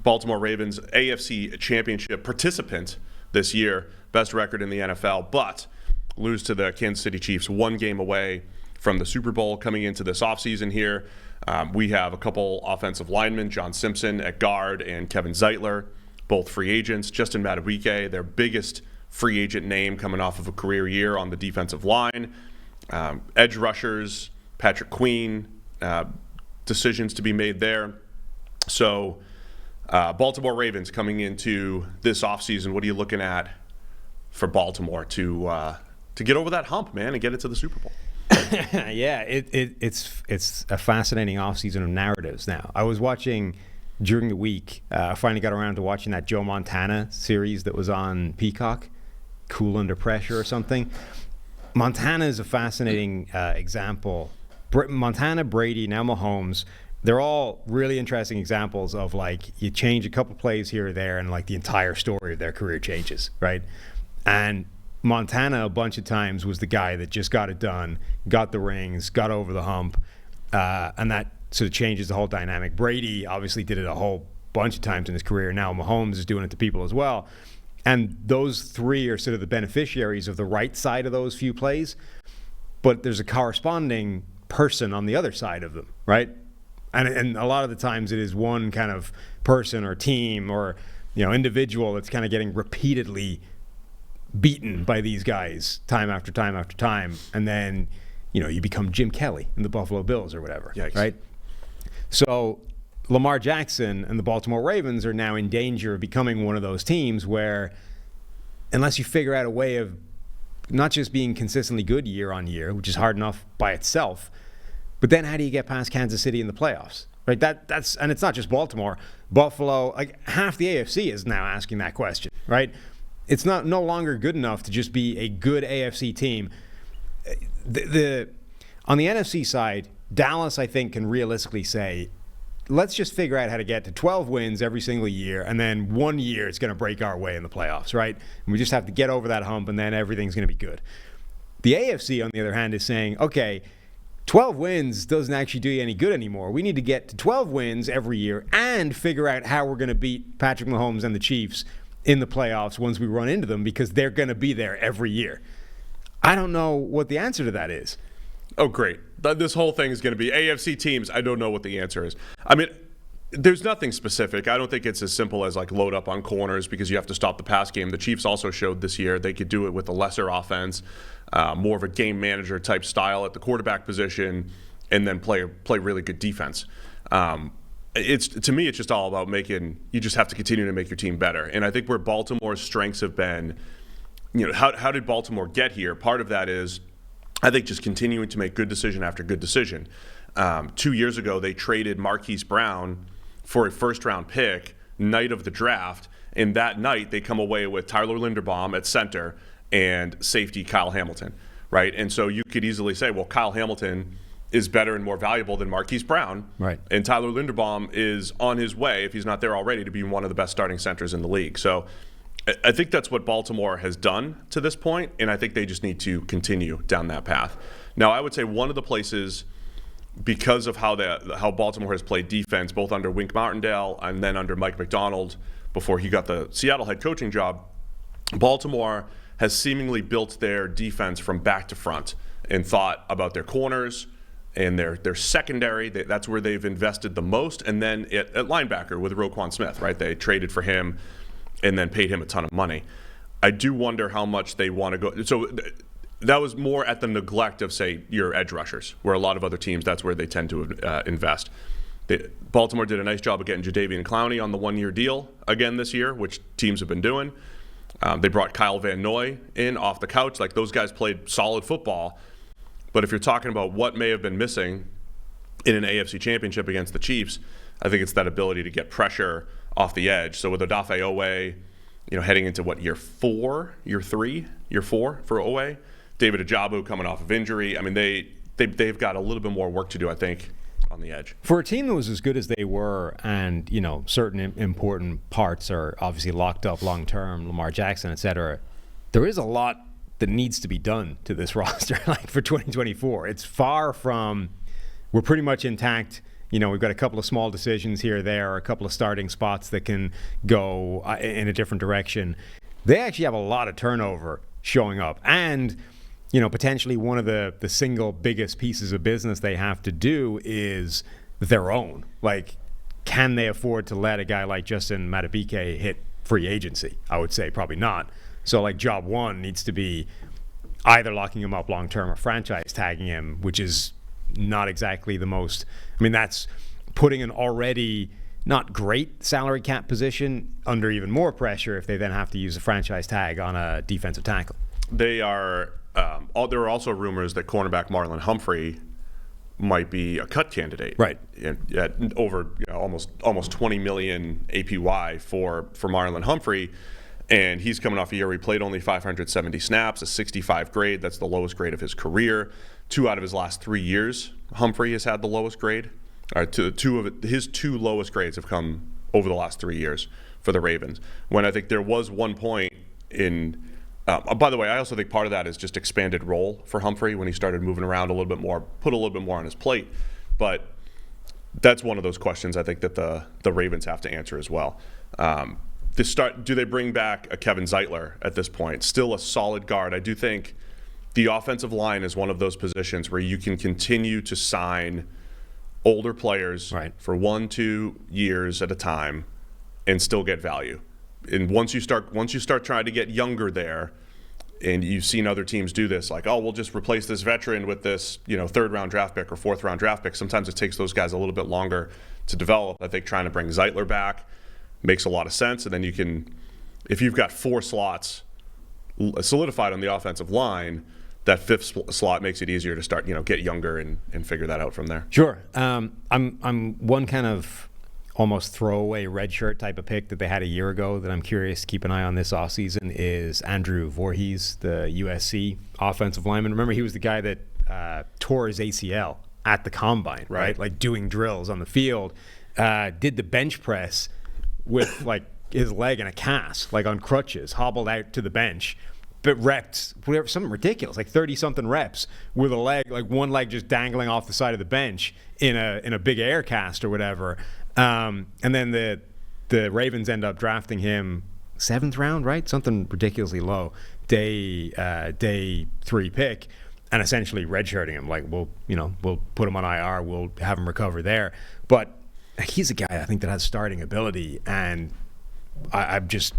Baltimore Ravens, AFC Championship participant this year, best record in the NFL, but lose to the Kansas City Chiefs, one game away from the Super Bowl coming into this offseason here. We have a couple offensive linemen, John Simpson at guard and Kevin Zeitler, both free agents. Justin Madubuike, their biggest free agent name coming off of a career year on the defensive line. Edge rushers, Patrick Queen, decisions to be made there. So Baltimore Ravens coming into this offseason, what are you looking at for Baltimore to get over that hump, man, and get it to the Super Bowl? Yeah, it's a fascinating offseason of narratives now. I was watching during the week, I finally got around to watching that Joe Montana series that was on Peacock, Cool Under Pressure or something. Montana is a fascinating example. Montana, Brady, now Mahomes, they're all really interesting examples of, like, you change a couple plays here or there and, like, the entire story of their career changes, right? And Montana a bunch of times was the guy that just got it done, got the rings, got over the hump, and that sort of changes the whole dynamic. Brady obviously did it a whole bunch of times in his career. Now Mahomes is doing it to people as well. And those three are sort of the beneficiaries of the right side of those few plays, but there's a corresponding person on the other side of them, right? And a lot of the times it is one kind of person or team or, you know, individual that's kind of getting repeatedly beaten by these guys time after time after time, and then, you know, you become Jim Kelly in the Buffalo Bills or whatever. Yikes. Right? So Lamar Jackson and the Baltimore Ravens are now in danger of becoming one of those teams where, unless you figure out a way of not just being consistently good year on year, which is hard enough by itself, but then how do you get past Kansas City in the playoffs? Right? That's and it's not just Baltimore, Buffalo, like half the AFC is now asking that question, right? It's no longer good enough to just be a good AFC team. On the NFC side, Dallas, I think, can realistically say, let's just figure out how to get to 12 wins every single year, and then one year it's going to break our way in the playoffs, right? And we just have to get over that hump, and then everything's going to be good. The AFC, on the other hand, is saying, okay, 12 wins doesn't actually do you any good anymore. We need to get to 12 wins every year and figure out how we're going to beat Patrick Mahomes and the Chiefs in the playoffs once we run into them, because they're going to be there every year. I don't know what the answer to that is. Oh, great. This whole thing is going to be AFC teams. I don't know what the answer is. I mean, there's nothing specific. I don't think it's as simple as, like, load up on corners because you have to stop the pass game. The Chiefs also showed this year they could do it with a lesser offense, more of a game manager type style at the quarterback position, and then play really good defense. To me, it's just all about you just have to continue to make your team better. And I think where Baltimore's strengths have been, you know, how did Baltimore get here? Part of that is, I think, just continuing to make good decision after good decision. 2 years ago, they traded Marquise Brown for a first-round pick night of the draft, and that night they come away with Tyler Linderbaum at center and safety Kyle Hamilton, right? And so you could easily say, well, Kyle Hamilton is better and more valuable than Marquise Brown. Right. And Tyler Linderbaum is on his way, if he's not there already, to be one of the best starting centers in the league. So I think that's what Baltimore has done to this point, and I think they just need to continue down that path. Now, I would say one of the places, because of how Baltimore has played defense, both under Wink Martindale and then under Mike Macdonald before he got the Seattle head coaching job, Baltimore has seemingly built their defense from back to front and thought about their corners and their secondary. That's where they've invested the most. And then at linebacker with Roquan Smith, right? They traded for him and then paid him a ton of money. I do wonder how much they want to go. So that was more at the neglect of, say, your edge rushers, where a lot of other teams, that's where they tend to invest. Baltimore did a nice job of getting Jadeveon Clowney on the one-year deal again this year, which teams have been doing. They brought Kyle Van Noy in off the couch. Like, those guys played solid football. But if you're talking about what may have been missing in an AFC championship against the Chiefs, I think it's that ability to get pressure off the edge. So with Odafe Owe, you know, heading into year four for Owe, David Ajabu coming off of injury. I mean, they've got a little bit more work to do, I think, on the edge. For a team that was as good as they were, and, you know, certain important parts are obviously locked up long term, Lamar Jackson, et cetera, there is a lot that needs to be done to this roster, like, for 2024. It's far from, we're pretty much intact we've got a couple of small decisions here or there, or a couple of starting spots that can go in a different direction. They actually have a lot of turnover showing up. And, potentially one of the single biggest pieces of business they have to do is their own. Like, can they afford to let a guy like Justin Madubuike hit free agency? I would say probably not. So, like, job one needs to be either locking him up long-term or franchise tagging him, which is not exactly the most... I mean, that's putting an already not great salary cap position under even more pressure if they then have to use a franchise tag on a defensive tackle. They are... there are also rumors that cornerback Marlon Humphrey might be a cut candidate. Right. At over almost 20 million APY for Marlon Humphrey. And he's coming off a year where he played only 570 snaps, a 65 grade. That's the lowest grade of his career. 2 out of his last 3 years, Humphrey has had the lowest grade. His 2 lowest grades have come over the last 3 years for the Ravens. When I think there was one point in... by the way, I also think part of that is just expanded role for Humphrey when he started moving around a little bit more, put a little bit more on his plate. But that's one of those questions I think that the Ravens have to answer as well. Do they bring back a Kevin Zeitler at this point? Still a solid guard. I do think the offensive line is one of those positions where you can continue to sign older players for 1-2 years at a time and still get value. And once you start trying to get younger there, and you've seen other teams do this, like, oh, we'll just replace this veteran with this, 3rd round draft pick or 4th round draft pick. Sometimes it takes those guys a little bit longer to develop. I think trying to bring Zeitler back makes a lot of sense. And then you can, if you've got 4 slots solidified on the offensive line, that 5th slot makes it easier to start, get younger and figure that out from there. Sure. I'm one kind of almost throwaway redshirt type of pick that they had a year ago that I'm curious to keep an eye on this offseason is Andrew Voorhees, the USC offensive lineman. Remember, he was the guy that tore his ACL at the combine, right? Like doing drills on the field, did the bench press with like his leg in a cast, like on crutches, hobbled out to the bench, but repped whatever, something ridiculous, like 30-something reps with a leg, like one leg just dangling off the side of the bench in a big air cast or whatever. And then the Ravens end up drafting him 7th round, right? Something ridiculously low, day 3 pick, and essentially redshirting him. Like, we'll put him on IR, we'll have him recover there. But he's a guy I think that has starting ability, and I'm just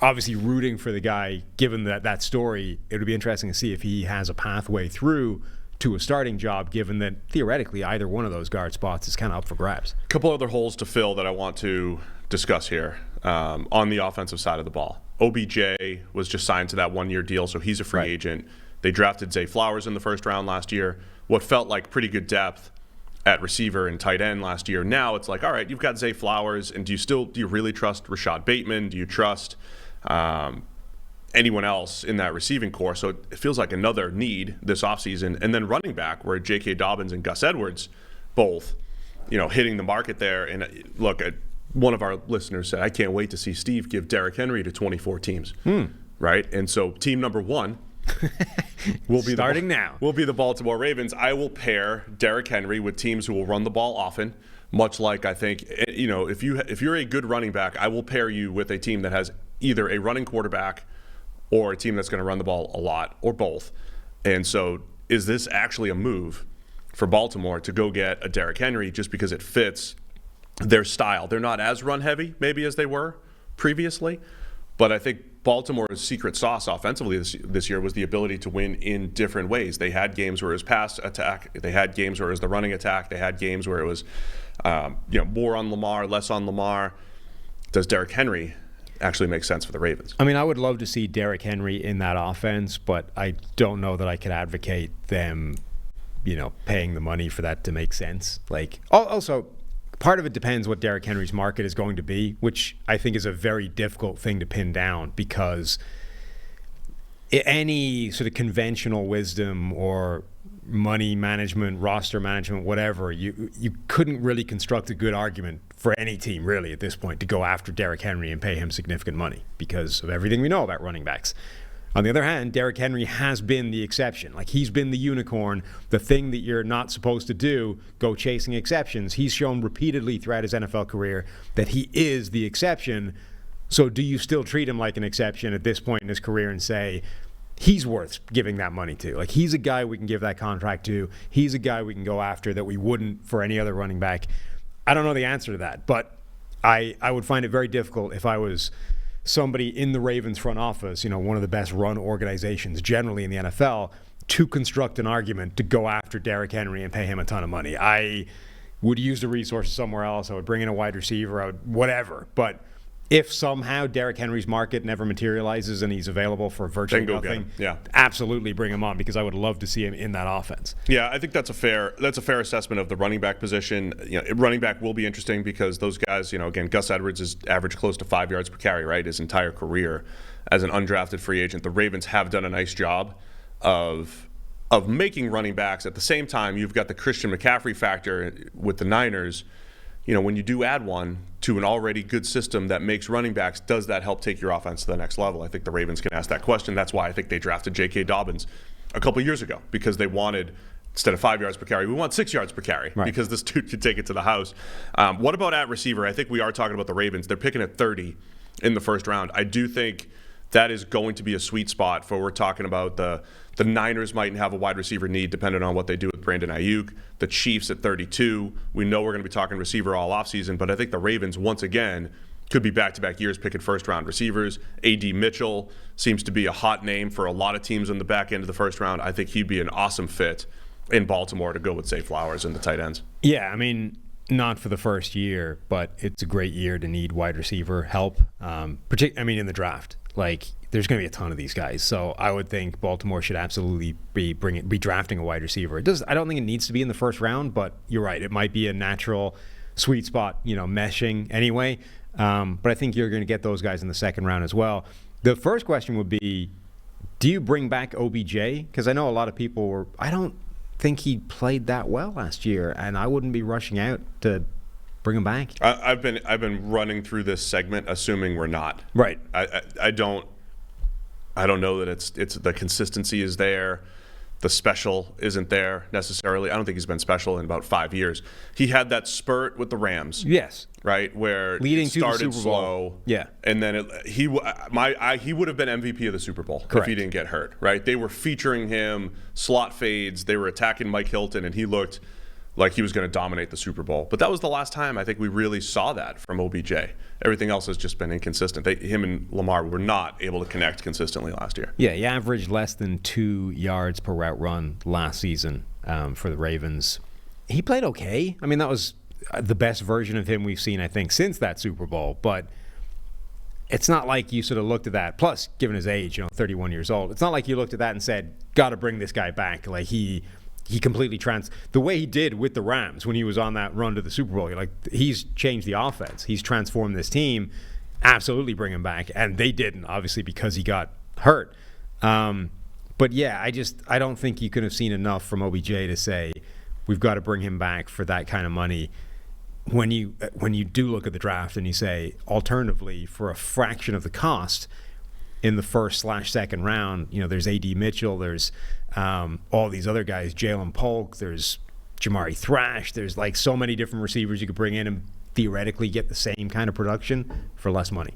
obviously rooting for the guy. Given that story, it would be interesting to see if he has a pathway through to a starting job, given that theoretically either one of those guard spots is kind of up for grabs. A couple other holes to fill that I want to discuss here on the offensive side of the ball. OBJ was just signed to that 1-year deal, so he's a free agent. They drafted Zay Flowers in the 1st round last year. What felt like pretty good depth at receiver and tight end last year. Now it's like, all right, you've got Zay Flowers, and do you really trust Rashad Bateman? Do you trust anyone else in that receiving core? So it feels like another need this offseason. And then running back, where J.K. Dobbins and Gus Edwards both, hitting the market there. And look, one of our listeners said, I can't wait to see Steve give Derrick Henry to 24 teams. Right? And so team number 1 will be will be the Baltimore Ravens. I will pair Derrick Henry with teams who will run the ball often, much like I think, if you're a good running back, I will pair you with a team that has either a running quarterback or a team that's going to run the ball a lot, or both. And so is this actually a move for Baltimore to go get a Derrick Henry just because it fits their style? They're not as run-heavy maybe as they were previously, but I think Baltimore's secret sauce offensively this year was the ability to win in different ways. They had games where it was pass attack. They had games where it was the running attack. They had games where it was more on Lamar, less on Lamar. Does Derrick Henry actually make sense for the Ravens? I mean, I would love to see Derrick Henry in that offense, but I don't know that I could advocate them, paying the money for that to make sense. Like, also, part of it depends what Derrick Henry's market is going to be, which I think is a very difficult thing to pin down, because any sort of conventional wisdom or money management, roster management, whatever, you couldn't really construct a good argument for any team really at this point to go after Derrick Henry and pay him significant money because of everything we know about running backs. On the other hand, Derrick Henry has been the exception. Like, he's been the unicorn, the thing that you're not supposed to do, go chasing exceptions. He's shown repeatedly throughout his NFL career that he is the exception. So do you still treat him like an exception at this point in his career and say, he's worth giving that money to? Like, he's a guy we can give that contract to. He's a guy we can go after that we wouldn't for any other running back. I don't know the answer to that, but I would find it very difficult if I was somebody in the Ravens front office, one of the best run organizations generally in the NFL, to construct an argument to go after Derrick Henry and pay him a ton of money. I would use the resources somewhere else. I would bring in a wide receiver. I would whatever. But if somehow Derrick Henry's market never materializes and he's available for virtually nothing, absolutely bring him on, because I would love to see him in that offense. Yeah, I think that's a fair assessment of the running back position. Running back will be interesting because those guys, again, Gus Edwards has averaged close to 5 yards per carry, right, his entire career as an undrafted free agent. The Ravens have done a nice job of making running backs. At the same time, you've got the Christian McCaffrey factor with the Niners. When you do add one to an already good system that makes running backs, does that help take your offense to the next level? I think the Ravens can ask that question. That's why I think they drafted J.K. Dobbins a couple years ago, because they wanted, instead of 5 yards per carry, we want 6 yards per carry, right, because this dude could take it to the house. What about at receiver? I think we are talking about the Ravens. They're picking at 30 in the first round. I do think that is going to be a sweet spot for, we're talking about the Niners might have a wide receiver need depending on what they do with Brandon Ayuk. The Chiefs at 32. We know we're going to be talking receiver all offseason, but I think the Ravens, once again, could be back-to-back years picking first-round receivers. A.D. Mitchell seems to be a hot name for a lot of teams on the back end of the first round. I think he'd be an awesome fit in Baltimore to go with Zay Flowers and the tight ends. Yeah, I mean, not for the first year, but it's a great year to need wide receiver help, in the draft. Like, there's going to be a ton of these guys. So I would think Baltimore should absolutely be drafting a wide receiver. I don't think it needs to be in the first round, but you're right. It might be a natural sweet spot, meshing anyway. But I think you're going to get those guys in the second round as well. The first question would be, do you bring back OBJ? Because I know a lot of people I don't think he played that well last year, and I wouldn't be rushing out to bring him back. I've been running through this segment assuming we're not. Right. I don't know that it's the consistency is there. The special isn't there necessarily. I don't think he's been special in about 5 years. He had that spurt with the Rams. Yes. Right, where leading it started to the Super Bowl. Slow. Yeah. And then he would have been MVP of the Super Bowl. Correct. If he didn't get hurt. Right. They were featuring him, slot fades. They were attacking Mike Hilton, and he looked like he was going to dominate the Super Bowl. But that was the last time I think we really saw that from OBJ. Everything else has just been inconsistent. Him and Lamar were not able to connect consistently last year. Yeah, he averaged less than 2 yards per route run last season for the Ravens. He played okay. I mean, that was the best version of him we've seen, I think, since that Super Bowl. But it's not like you sort of looked at that. Plus, given his age, 31 years old, it's not like you looked at that and said, got to bring this guy back. Like, he completely the way he did with the Rams when he was on that run to the Super Bowl, he's changed the offense. He's transformed this team. Absolutely bring him back. And they didn't, obviously, because he got hurt. But yeah, I don't think you could have seen enough from OBJ to say we've got to bring him back for that kind of money. When you do look at the draft and you say, alternatively, for a fraction of the cost in the first/second round, there's A.D. Mitchell, there's all these other guys, Jalen Polk, there's Jamari Thrash, there's so many different receivers you could bring in and theoretically get the same kind of production for less money.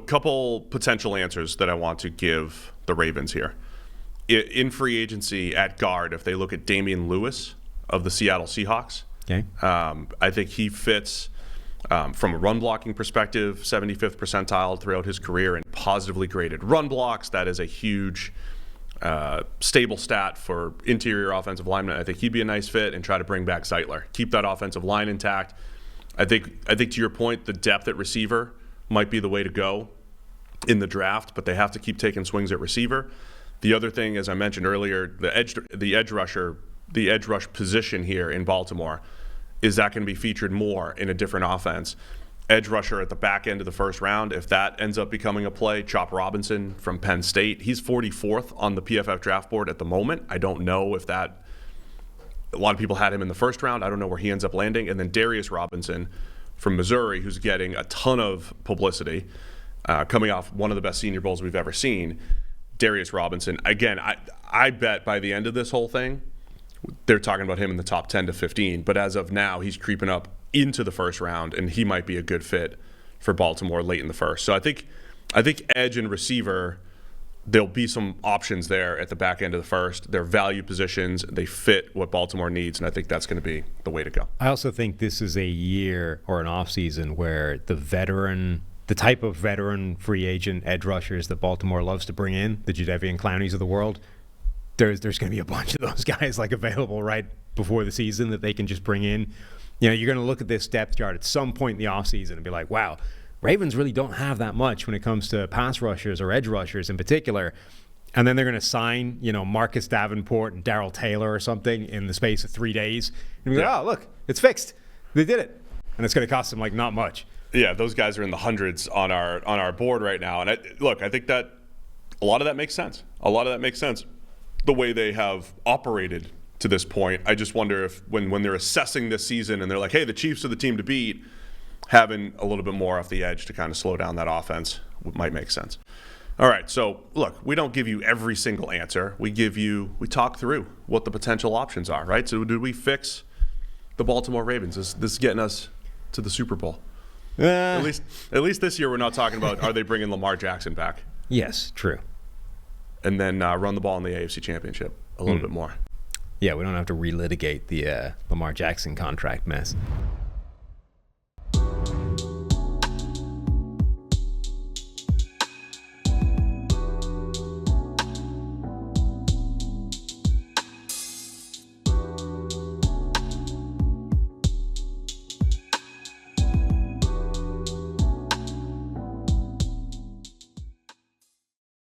Couple potential answers that I want to give the Ravens here. In free agency at guard, if they look at Damian Lewis of the Seattle Seahawks, okay, I think he fits from a run blocking perspective, 75th percentile throughout his career in positively graded run blocks. That is a huge stable stat for interior offensive linemen. I think he'd be a nice fit, and try to bring back Zeitler. Keep that offensive line intact. I think to your point, the depth at receiver might be the way to go in the draft, but they have to keep taking swings at receiver. The other thing, as I mentioned earlier, the edge rush position here in Baltimore, is that going to be featured more in a different offense? Edge rusher at the back end of the first round, if that ends up becoming a play. Chop Robinson from Penn State, he's 44th on the PFF draft board at the moment. I don't know if a lot of people had him in the first round. I don't know where he ends up landing. And then Darius Robinson from Missouri, who's getting a ton of publicity. coming off one of the best Senior Bowls we've ever seen. Darius Robinson, again, I bet by the end of this whole thing, they're talking about him in the top 10 to 15. But as of now, he's creeping up into the first round, and he might be a good fit for Baltimore late in the first. So I think edge and receiver, there'll be some options there at the back end of the first. They're value positions. They fit what Baltimore needs, and I think that's going to be the way to go. I also think this is a year or an offseason where the type of veteran free agent edge rushers that Baltimore loves to bring in, the Jadeveon Clowneys of the world, there's going to be a bunch of those guys like available right before the season that they can just bring in. You know, you're going to look at this depth chart at some point in the offseason and be like, wow, Ravens really don't have that much when it comes to pass rushers or edge rushers in particular. And then they're going to sign, Marcus Davenport and Darrell Taylor or something in the space of 3 days. And be like, oh, look, it's fixed. They did it. And it's going to cost them like not much. Yeah, those guys are in the hundreds on our board right now. And I think that a lot of that makes sense. The way they have operated to this point. I just wonder if when they're assessing this season and they're like, hey, the Chiefs are the team to beat, having a little bit more off the edge to kind of slow down that offense might make sense. All right, so look, we don't give you every single answer. We talk through what the potential options are, right? So did we fix the Baltimore Ravens? Is this getting us to the Super Bowl? At least this year we're not talking about are they bringing Lamar Jackson back? Yes, true. And then run the ball in the AFC Championship a little bit more. Yeah, we don't have to relitigate the Lamar Jackson contract mess.